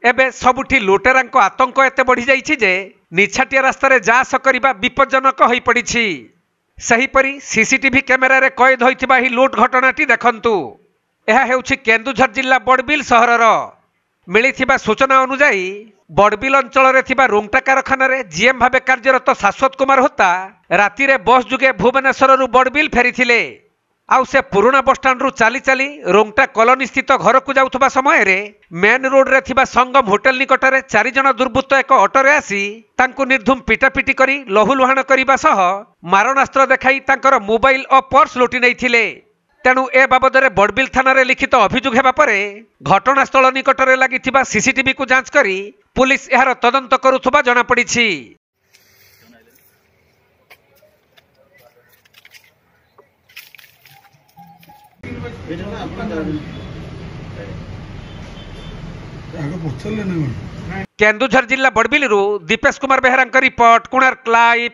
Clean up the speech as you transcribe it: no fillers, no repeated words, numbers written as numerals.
एबे सबुठी लुटेरांको आतंक एते बढ़ी जाइछि जे निछाटिया रास्तार जास करबा विपज्जनक होई पड़िछि। सेहीपरि सीसीटीवी कैमेरा रे कैद होइथिबा ही लुट घटनाटी देखंतु। यह हेउछि केन्दुझर जिला बड़बिल सहरर मिलिथिबा सूचना अनुसार बड़बिल अंचल रे थिबा रुंगटा कारखाना रे जीएम भाबे कार्यरत शाश्वत कुमार होता राति रे बस जुगे भुवनेश्वर रु बड़बिल फेरिथिले। आउ से पुराना बसस्टाण्ड रु चाली चाली रोंगटा कॉलोनी स्थित घर को जाउथबा समय रे मेन रोड रे थिबा संगम होटल निकट रे 4 जण दुर्बृत्त एक ऑटो रे आसी तांको निर्धुम पिटापिटी करी लहुलुहाण करबा सह मारणास्त्र देखाई तांकर मोबाइल और पर्स लुटि नैथिले। तेणु ए बाबद रे बड़बिल थाना रे लिखित अभियोग हेबा परे घटनास्थल निकट रे लागिथिबा सीसीटीवी को जांच करी पुलिस एहार तदंत करुथबा जणा पड़िछि। केन्दुझर जिला बड़बिल दीपेश कुमार बेहरा रिपोर्ट, कोणार्क लाइव।